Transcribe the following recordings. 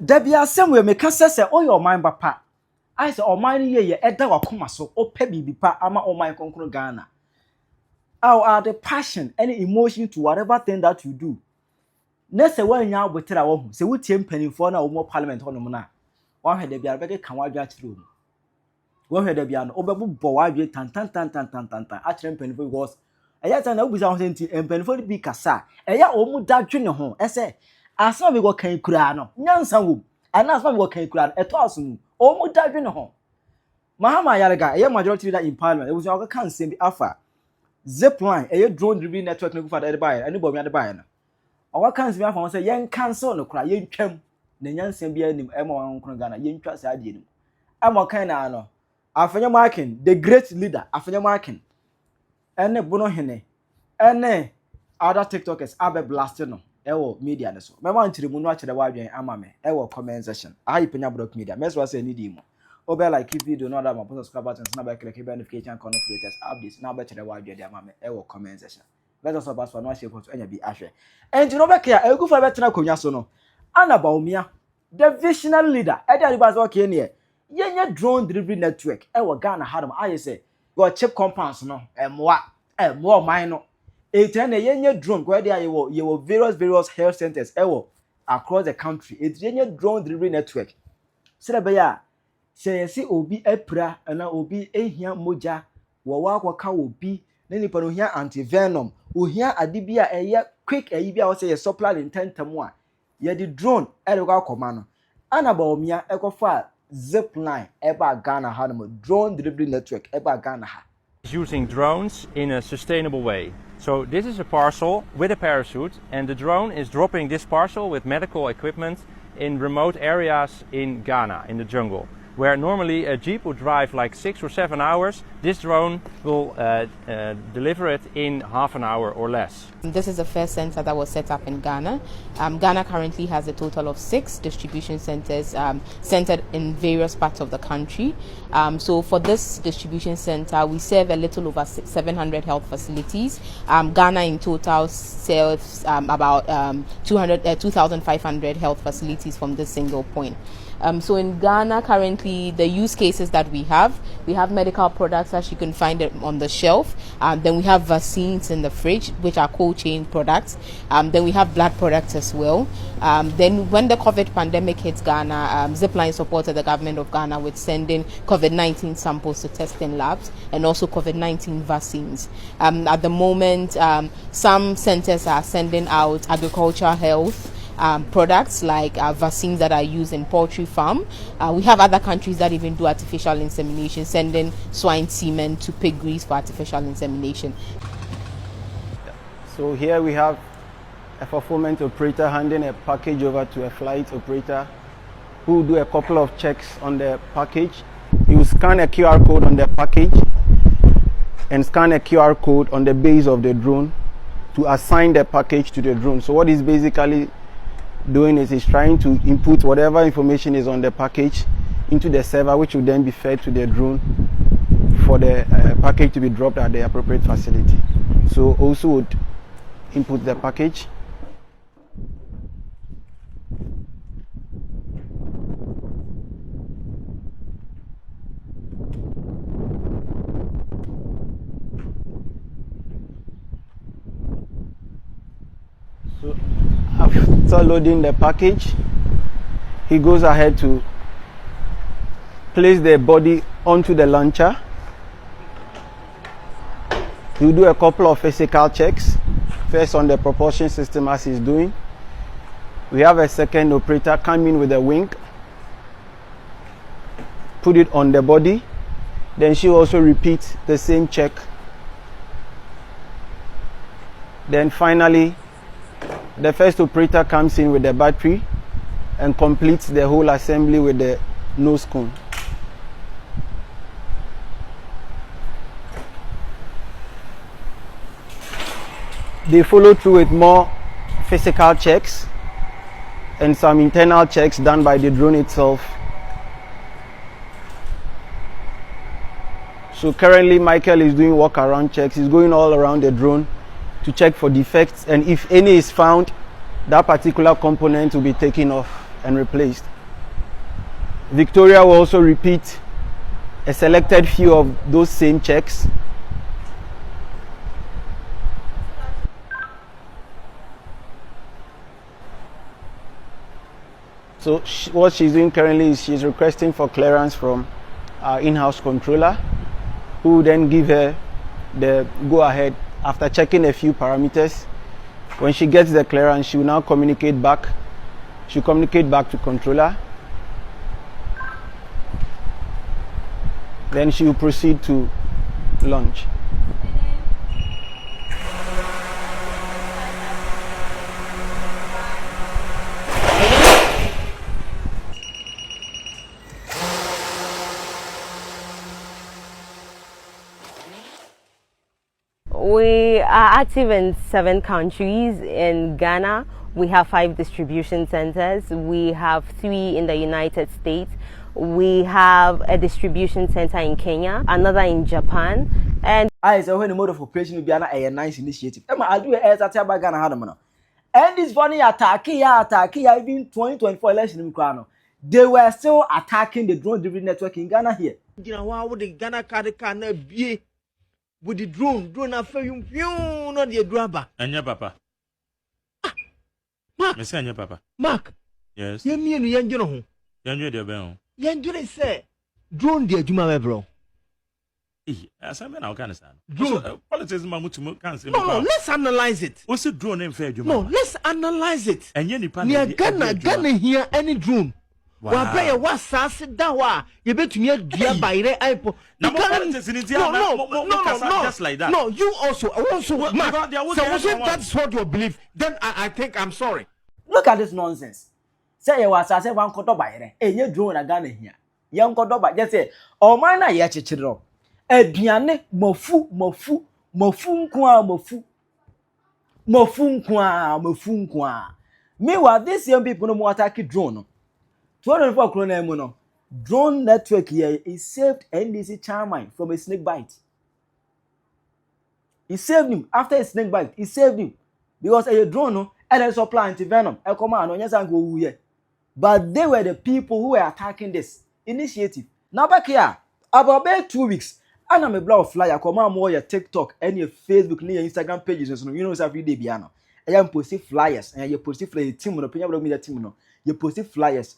Debbie asem we make say oh your mind papa. I say o mind ye eda wakoma so o pe bibi pa ama o mind konkro Ghana. How are the passion and emotion to whatever thing that you do? Next when you are better wo say we tie mpanimfo na wo parliament hono na. One head Debbie abege kan wadwa kire o. One head Debbie no obebbo wadwe tan a kire mpanimfo because eya tan na obisa ho senti mpanimfo bi kasa eya o mu dadwe ne ho ese asama bi go kan kura no nyansa wo ana asama bi go kan kura no eto aso o mu dadwe ne ho Mahama Ayariga eya majority leader in parliament e was o kan sem bi afa Zipline eya drone driven network no go for the buy ani bo mi ade buy na o kan sem afa say yen cancel no kura yen twam na nyansa bi anim e ma won kono Ghana yen twa sa ade anim am kan na no Afenyo Markin the great leader Afenyo Markin ene Bonohene ene other TikTokers abe blàsts no ewo media ne so me ma ntirimu no akere wa adwen ama me ewo comment section ayi Penyah block media me so say ni di mu obe like keep video no other ma subscribe button na be click notification icon for latest updates na be kere wa adwen ama me ewo comment section let us pass for no share photo enya bi ahwe enti no be kia egu fa betena konwa so no anabaomia the visionary leader e dey advise okay ne yenye drone delivery network ewo Ghana hadam aye say go chip compounds no emwa mine no etene yenye drone go dey yewo various health centers ewo across the country yenye drone delivery network sebe ya say obi epra na obi ehia moja wo akwoka obi na nipa no hia antivenom ohia adibia eye quick bia wo say ye supply intentam a ye di drone e go akoma no anabaomia ekofa Zipline eba Ghana hadam drone delivery network eba Ghana ha using drones in a sustainable way. So this is a parcel with a parachute, and the drone is dropping this parcel with medical equipment in remote areas in Ghana, in the jungle, where normally a jeep would drive like 6 or 7 hours. This drone will deliver it in half an hour or less. This is the first center that was set up in Ghana. Ghana currently has a total of 6 distribution centers centered in various parts of the country. So for this distribution center, we serve a little over 700 health facilities. Ghana in total serves about 2,500 health facilities from this single point. So in Ghana currently, the use cases that we have medical products, as you can find it on the shelf. Then we have vaccines in the fridge, which are cold chain products. Then we have blood products as well. Then when the COVID pandemic hit Ghana, Zipline supported the government of Ghana with sending COVID-19 samples to testing labs and also COVID-19 vaccines. At the moment, some centers are sending out agricultural health products like vaccines that are used in poultry farm. We have other countries that even do artificial insemination, sending swine semen to pig grease for artificial insemination. So here we have a fulfillment operator handing a package over to a flight operator who will do a couple of checks on the package. He will scan a QR code on the package and scan a QR code on the base of the drone to assign the package to the drone. So what he's basically doing is he's trying to input whatever information is on the package into the server, which will then be fed to the drone for the package to be dropped at the appropriate facility. So also would input the package. So after loading the package, he goes ahead to place the body onto the launcher. He'll do a couple of physical checks, first on the propulsion system as he's doing. We have a second operator come in with a wing, put it on the body, then she also repeats the same check. Then finally, the first operator comes in with the battery and completes the whole assembly with the nose cone. They follow through with more physical checks and some internal checks done by the drone itself. So currently Michael is doing walk around checks. He's going all around the drone to check for defects, and if any is found, that particular component will be taken off and replaced. Victoria will also repeat a selected few of those same checks. So what she's doing currently is she's requesting for clearance from our in-house controller, who will then give her the go-ahead after checking a few parameters. When she gets the clearance, she will now communicate back. She'll communicate back to controller. Then she will proceed to launch. We are active in 7 countries. In Ghana, we have 5 distribution centers. We have 3 in the United States. We have a distribution center in Kenya, another in Japan, and I say when the mode of operation will be a nice initiative. Emma, I do a about Ghana Hadamana. And this funny attacking even 2024 election in Ghana. They were still attacking the drone delivery network in Ghana here. You know, why would the Ghana card can be with the drone after you not the drabber. Anya papa. Mark. Miss Anya papa. Mark. Yes. You mean you know. Yanju de ben. Yanju say drone the Juma bro. Asambe na Afghanistan. Drone. Politics mamutu can say. No, let's analyze it. What's the drone name for Juma? No, let's analyze it. And you nipa near Ghana here any drone. Wow. Pay a was sassy dawa. You bet me a dear by the apple. No, just like that. No, you also that's what you believe. Then I think I'm sorry. Look at this nonsense. Say you was say one quarter by you drone a Ghana here. Young quarter by just say, oh, mine are yet children. Ediane mofu nkwa. Meanwhile, these young people no more attack drone. 204 krona drone network here is saved NDC chairman from a snake bite. He saved him after a snake bite. He saved him because a drone and a supply anti-venom. A command on go here. But they were the people who were attacking this initiative. Now back here, about 2 weeks, and I'm a blog flyer. Come on, more your TikTok and your Facebook and your Instagram pages. You know, every day piano. I am posting flyers and you posting flyers. Team on Penyah media team no. You posting flyers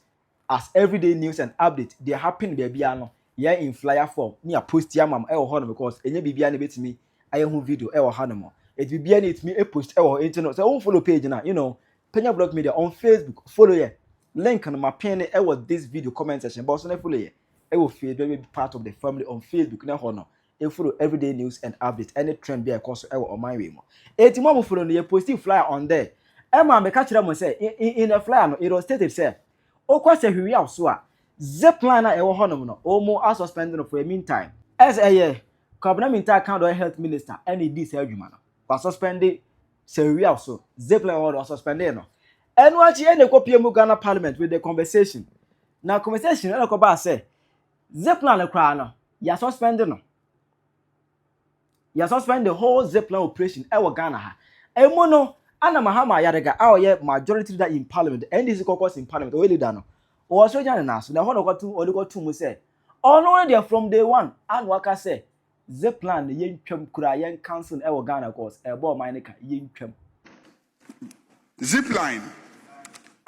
as everyday news and update. They happen there piano. Yeah, in flyer form. Me a post ya mam. Because any bibiana bet me. I am video. Hanamo. It will be it me a post internet. So I won't follow page now. You know, Penyah blog media on Facebook. Follow ya. Link on my pen. This video comment section. But also follow ya. I will feel very part of the family on Facebook. Now, you follow everyday news and updates. Any trend be a course on my way. It's more follow the positive flyer on there. Emma, me catch them say in a flyer. It was stated say, "O kwase hwi awso Zipline na ewo honom no, omo are suspended for a meantime." As a year, Cabinet Minister account or health minister any this adwuma no. But suspended say hwi awso. Zipline was suspended no. And what you end copy mu Ghana Parliament with the conversation. Now conversation na ko ba say Zipline kra no, ya suspended no. Ya suspend the whole Zipline operation ewo Ghana ha. Emo no ana Mahama Ayariga our majority leader in parliament and this caucus in parliament we leader no. O so jan na so na hono got two mu say. Ono dey from day one and waka say Zipline yen twam kura yen council ewo Ghana cause e bo man ka yen twam. Zipline.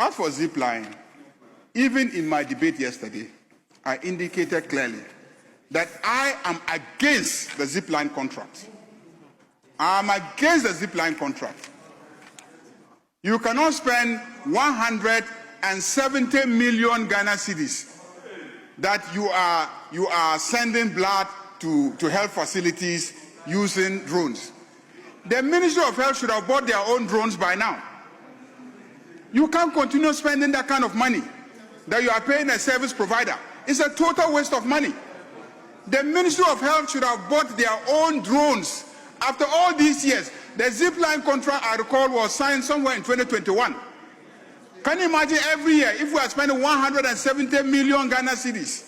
As for Zipline, even in my debate yesterday, I indicated clearly that I am against the Zipline contract. I am against the Zipline contract. You cannot spend 170 million Ghana cedis that you are sending blood to health facilities using drones. The Ministry of Health should have bought their own drones by now. You can't continue spending that kind of money that you are paying a service provider. It's a total waste of money. The Ministry of Health should have bought their own drones. After all these years, the Zipline contract, I recall, was signed somewhere in 2021. Can you imagine every year if we are spending 170 million Ghana cedis?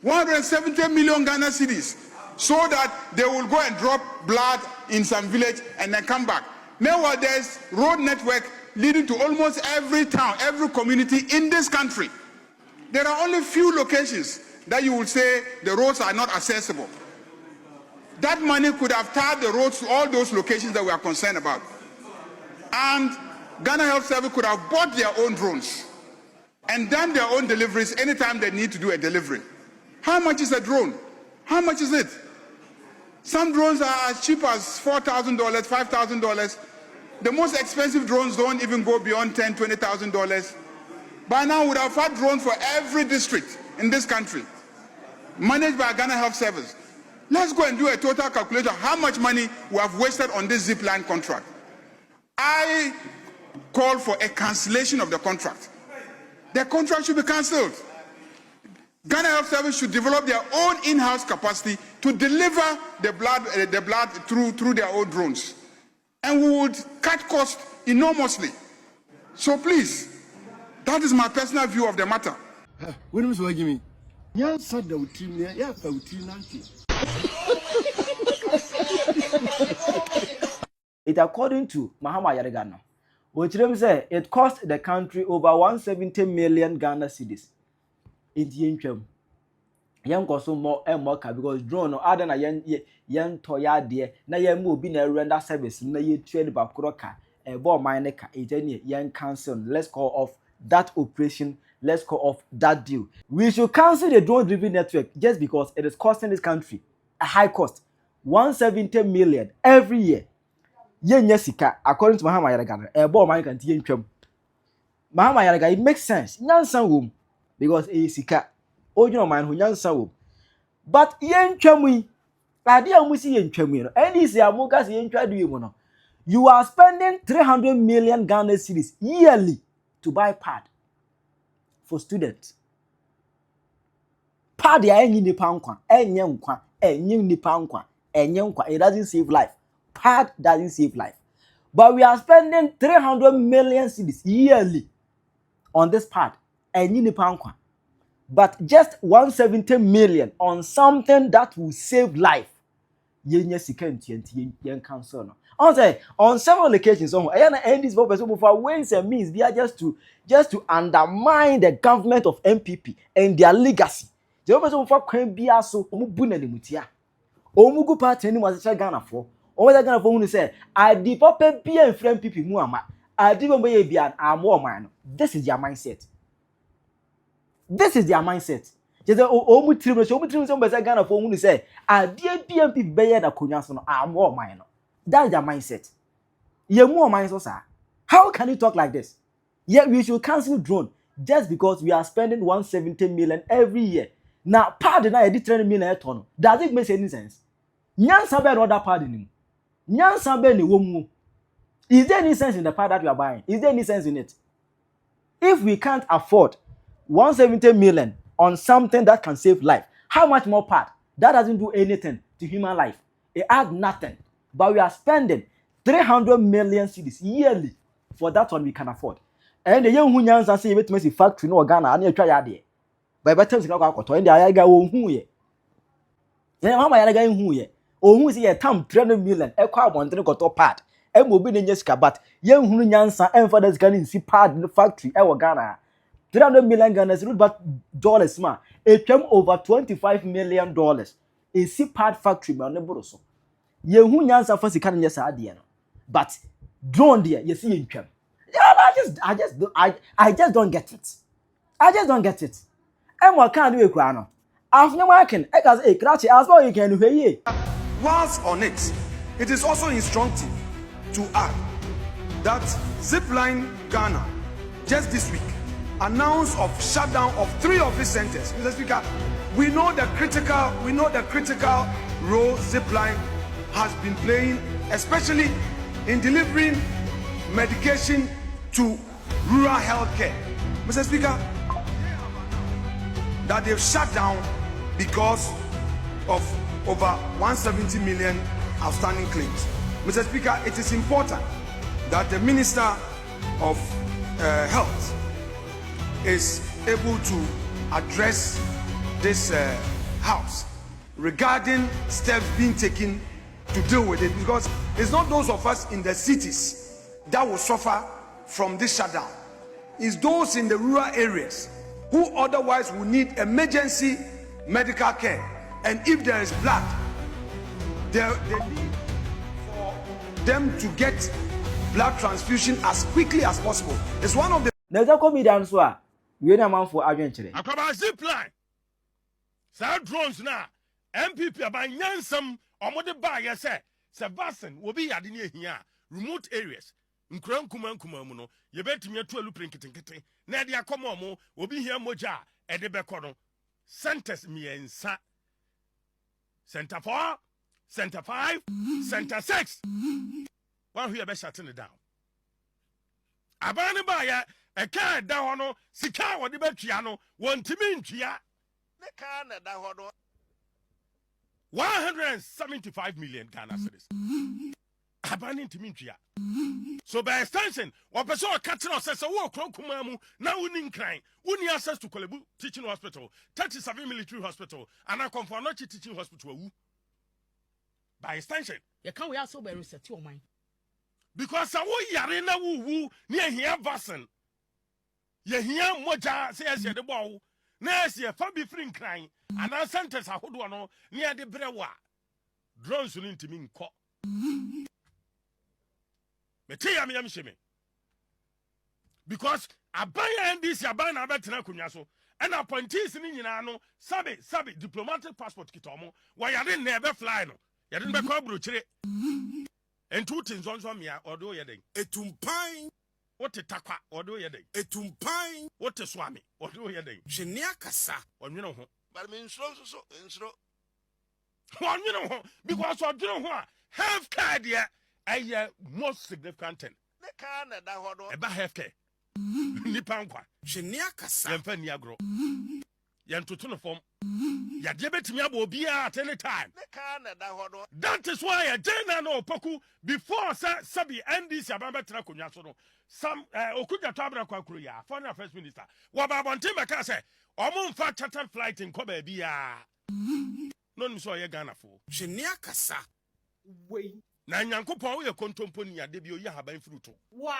170 million Ghana cedis, so that they will go and drop blood in some village and then come back. Meanwhile, there's road network leading to almost every town, every community in this country. There are only few locations that you will say the roads are not accessible. That money could have tarred the roads to all those locations that we are concerned about. And Ghana Health Service could have bought their own drones and done their own deliveries anytime they need to do a delivery. How much is a drone? How much is it? Some drones are as cheap as $4,000, $5,000. The most expensive drones don't even go beyond $10,000, $20,000. By now, we would have had drones for every district in this country, managed by Ghana Health Service. Let's go and do a total calculation of how much money we have wasted on this Zipline contract. I call for a cancellation of the contract. The contract should be cancelled. Ghana Health Service should develop their own in-house capacity to deliver the blood through their own drones. And we would cut costs enormously. So please, that is my personal view of the matter. It according to Mahama Ayariga now, which say it cost the country over 170 million Ghana cedis. It's young so more and more because drone no other na yen toya de na yen mo bi na render service na ye train ba kroka e bo mine ka e yen cancel. Let's call off that operation. Let's call off that deal. We should cancel the drone driven network just because it is costing this country a high cost, 170 million every year. Yen yesika according to Mahama Ayariga e bo mine kan ti yen twam. Mahama Ayariga, it makes sense. Nyansan wom because e sika ojuno man hu nyansa wom. But yen twam ade amusi yen twam no any say amuka say yen twadu yemu no. You are spending 300 million Ghana cedis yearly to buy pad for students. Pad ya enyi nipa nkwa, enye nkwa, enye nipa nkwa, enye nkwa. It doesn't save life. Pad doesn't save life. But we are spending 300 million cedis yearly on this pad. Enye nipa nkwa. But just 170 million on something that will save life. Yenye sika ntienti yen cancel no. On several occasions, and this person for ways and means they are just to undermine the government of MPP and their legacy. The person for can be so omubuna ni mutia. Omugu party ni mwase Ghana for. Omo Ghana for who say I di papa be and friend MPP mu ama. I di bombe ye bia amo man. This is their mindset. This is their mindset. Just omu trim so be Ghana for who say I di PMP be ye na konya so no amo man. That's their mindset. You're more mindset, sir. How can you talk like this? Yet we should cancel drone just because we are spending 170 million every year. Now, pardon, I did 30 million a ton. Does it make any sense? Nyan sabe another pardon. Nyan sabe ni womu. Is there any sense in the pad that we are buying? Is there any sense in it? If we can't afford 170 million on something that can save life, how much more pad? That doesn't do anything to human life. It adds nothing. But we are spending 300 million cedis yearly for that one we can afford. And the young who nyansa say you make factory no Ghana and you try yade. By better things go to and the Ayariga wo hu ye. Then Mahama Ayariga hu ye. O hu say tam 300 million e kwa abonten go to pad. E mo bi nenye sika but young who nyansa and for this Ghana see pad the factory e wo Ghana. 300 million Ghana cedis but dollars ma. It came over $25 million. A see pad factory ma ne boroso. Yehu nyansa for sika nya sa ade no but drone there you see in twam. I just don't get it. I just don't get it. And what can we kra no Afenyo Markin e ka say krachi as well you can hwe. Whilst on it, it is also instructive to add that Zipline Ghana just this week announced of shutdown of 3 of its centers. Mr. Speaker, we know the critical role Zipline has been playing, especially in delivering medication to rural health care. Mr. Speaker, that they've shut down because of over 170 million outstanding claims. Mr. Speaker, it is important that the Minister of Health is able to address this House regarding steps being taken to deal with it, because it's not those of us in the cities that will suffer from this shutdown is those in the rural areas who otherwise will need emergency medical care. And if there is blood, they need for them to get blood transfusion as quickly as possible. It's one of the... Never come down so. We na man for adventure. Akwaba Zipline. Sa drones na MPP abanyansam omode ba ye se Sebastian will be yade ne hia remote areas. Nkran kuma mu no ye betumi atu alu prinketenkete na de akoma mo obi hia moja e de bekọ no centers miensa center 4 center 5 center 6 one who be shutting it down abane ba ya e ka da ho no sika wo de betwia no wontimi ntwia ne ka na da ho no 175 million Ghana cedis abane ntimi ntwia. So by extension, one person catching us says, "Oh, Kronkumamu, now we need crying. We need access to Kolebu Teaching Hospital, 37 Military Hospital, and I come for Nochi Teaching Hospital." By extension, you can't we also be reset your mind because I will yarena woo near here Vassen. Ye hear Moja says the ball. Nurse, ye Fabi Fring crying, and our centers are Hoduano near the Brewa. Drones will into me court. Because abaya ndis abana abetena kunwa so and appointees ni nyina no sabe diplomatic passport kitomo wa yade na ebe fly no yade be kwa brochire entu tinzonzo mia odo yeden etumpan wote takwa odo yeden etumpan wote swami odo yeden hwenia kasa onwene ho but me nsro so onwene ho because odwene ho a health card ya a most significant thing. The Canada about healthcare. Nipankwa. Shenia kasa. Yemfa ni agro. Yentutu no form. Ya debet me abobia at any time. The Canada hodo. That is why a jena no poku before sabi NDC abamba tra konwa so no. Some okuja tabra kwa kuru ya foreign affairs minister. Wa babonte meka say omo mfa charter flight in ko ba bia. No nso ye Ghana fo. Shenia kasa. Wait. Na nyankopon wo ye kontomponi ade bi oyi haban fruto wa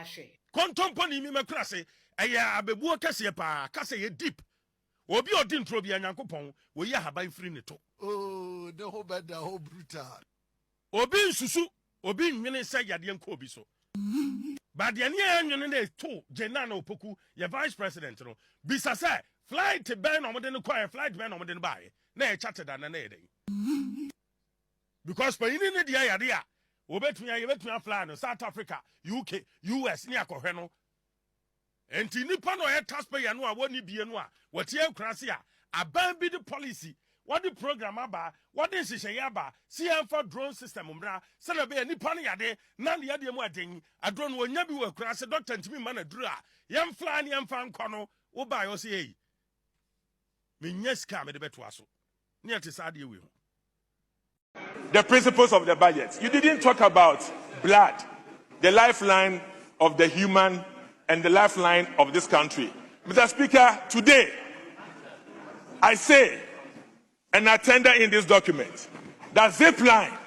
hwe kontomponi mi makura se eya abebuo kase pa kase ye deep obi odi ntro bi nyankopon wo yi haban firi ne to oh the whole bad the whole brutal obi nsusu obi nwene se yade nko obi so ba de ne anwene ne to jena na opoku ye vice president no bisa se flight ben no mode ne kwa flight ben no mode ne bae na e chartered na na ye den because when you need the idea, we between fly no South Africa, UK, US, ni akohwe no. Enti nipa no e taxpayer no a woni bie no a wotie krase a aban bi the policy, what the program aba, what the nhye aba, CM for drone system mra, se na be nipa no yade, na ne yade mu aden, adron wonya bi wo krase doctor ntimi ma na duru a, yem fly ne yem fa nko no, wo ba yo se yi. Me nyeska me de beto aso. Ne ate sade we ho. The principles of the budget. You didn't talk about blood, the lifeline of the human and the lifeline of this country. Mr. Speaker, today, I say, and I tender in this document, that Zipline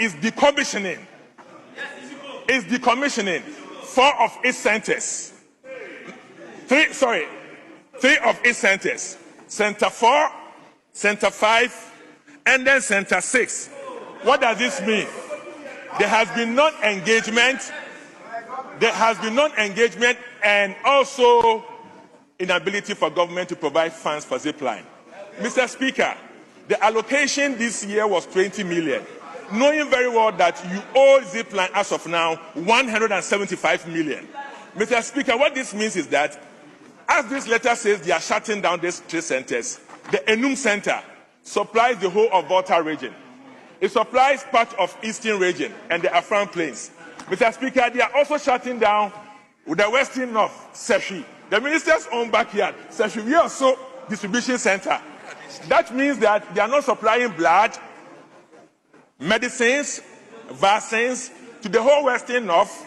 is decommissioning. Is decommissioning 4 of its centers. 3 of its centers. Center 4, Center 5, and then Center 6. What does this mean? There has been non-engagement. There has been non-engagement and also inability for government to provide funds for Zipline. Mr. Speaker, the allocation this year was 20 million, knowing very well that you owe Zipline as of now 175 million. Mr. Speaker, what this means is that, as this letter says, they are shutting down these 3 centers. The Enum Center supplies the whole of Volta region. It supplies part of Eastern region and the Afan Plains. Mr. Speaker, they are also shutting down the Western North, Seshi, the minister's own backyard, Seshi. We also distribution center. That means that they are not supplying blood, medicines, vaccines to the whole Western North,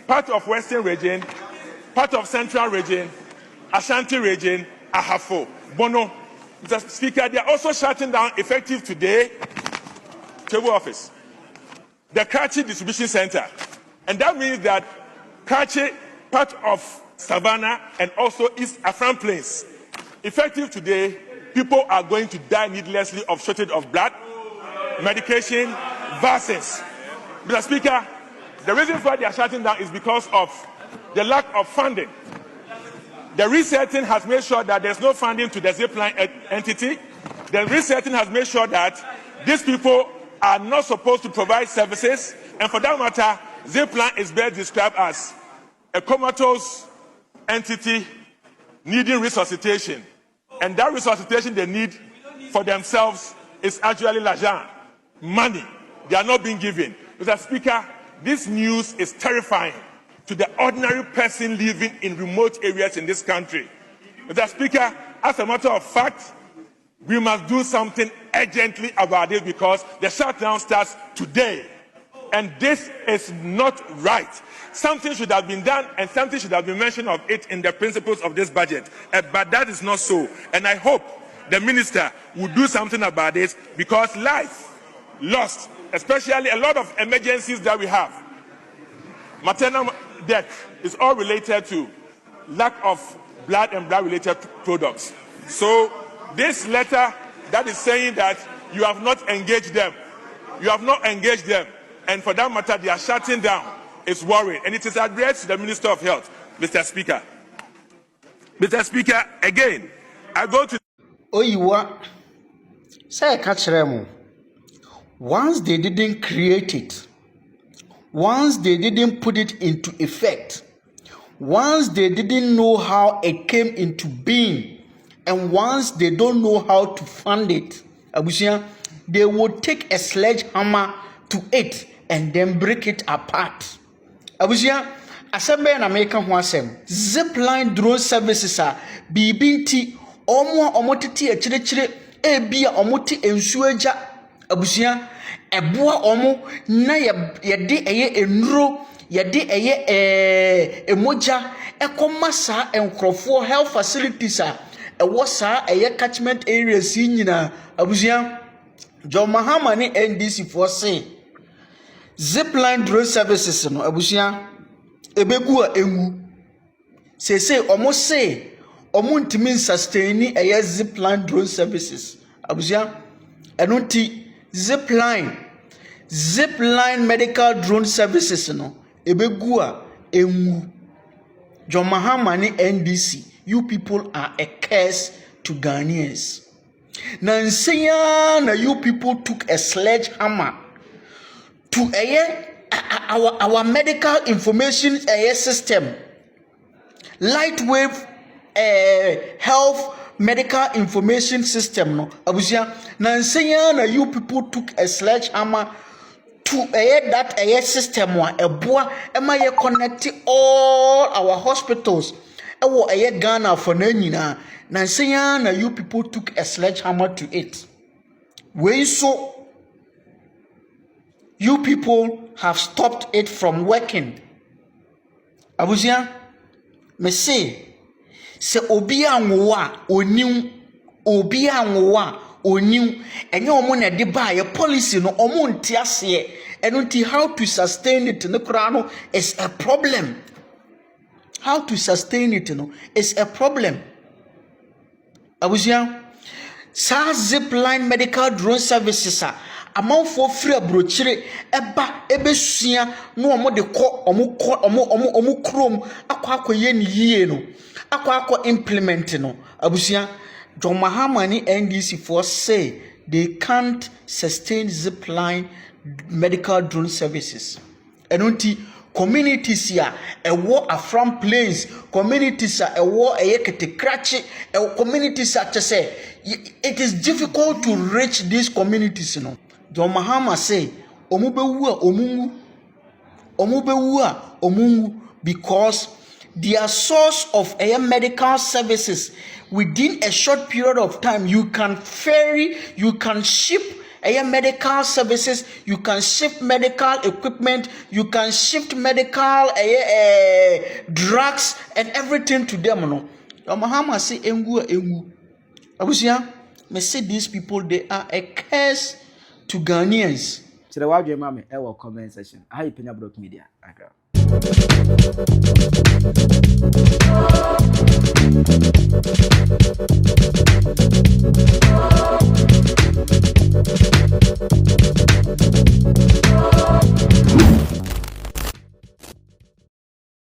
part of Western region, part of Central region, Ashanti region, Ahafo, Bono. Mr. Speaker, they are also shutting down, effective today, Table Office, the Karachi Distribution Center, And that means that Kache, part of Savannah, and also East Afran Plains. Effective today, people are going to die needlessly of shortage of blood, medication, vaccines. Mr. Speaker, the reason why they are shutting down is because of the lack of funding. The resetting has made sure that there's no funding to the Zipline entity. The resetting has made sure that these people are not supposed to provide services, and for that matter, Zipline is best described as a comatose entity needing resuscitation. And that resuscitation they need for themselves is actually l'argent, money. They are not being given. Mr. Speaker, this news is terrifying to the ordinary person living in remote areas in this country. Mr. Speaker, as a matter of fact, we must do something urgently about this because the shutdown starts today. And this is not right. Something should have been done and something should have been mentioned of it in the principles of this budget. But that is not so. And I hope the minister will do something about this because life lost, especially a lot of emergencies that we have. Maternal death is all related to lack of blood and blood-related products. So this letter that is saying that you have not engaged them, and for that matter, they are shutting down, is worrying. And it is addressed to the Minister of Health, Mr. Speaker. Mr. Speaker, again, I go to... Oyiwa, say catch them. Once they didn't create it, once they didn't put it into effect, once they didn't know how it came into being, and once they don't know how to fund it, Abusia, they will take a sledgehammer to it and then break it apart. Abusia, asembe na meka ho asem. Zipline drone services are bibinti omotiti e chire ebia omoti ensuaja. Abusia, eboa omo na yede eye enuro, yede eye emoja ekomasa enkrofo health facilities a ewo sa eye catchment areas nyina. Abusia, John Mahama ni NDC for say Zipline drone services no abusia ebegu a enwu say omo say omo ntimi sustain eye Zipline drone services abusia enunti Zipline medical drone services no ebegu a enwu. John Mahama ni NDC, you people are a curse to Ghanaians. Na you people took a sledgehammer to our medical information system, lightwave health medical information system. No, abusia na you people took a sledgehammer to that system one eboa ema ye connect all our hospitals ewo Ghana for na nyina. Na you people took a sledgehammer to it. When so you people have stopped it from working. Abusia, me say obi anwa oniu enye omo na de ba ye policy no omo ntiase enunti how to sustain it no kra no is a problem. How to sustain it no is a problem. Abusia, sa Zipline medical drone services a amanfo free abrochire eba ebesua no omo de kọ omo krom akwakoye ni yie no akwa implement no. Abusia, John Mahama ni NDC for say they can't sustain Zipline medical drone services. Enunti communities ya ewo Afran Plains, communities ya ewo Ketekrachi, communities ya say it is difficult to reach these communities. No, John Mahama say omungu because their source of medical services within a short period of time you can ship medical services, you can ship medical equipment, you can shift medical drugs and everything to them. No, Mahama say engu. Abusia, me say these people they are a curse to Ghanaians. kyerɛ wadwe ma me ɛwɔ comment section. Aha yi Penyah Media.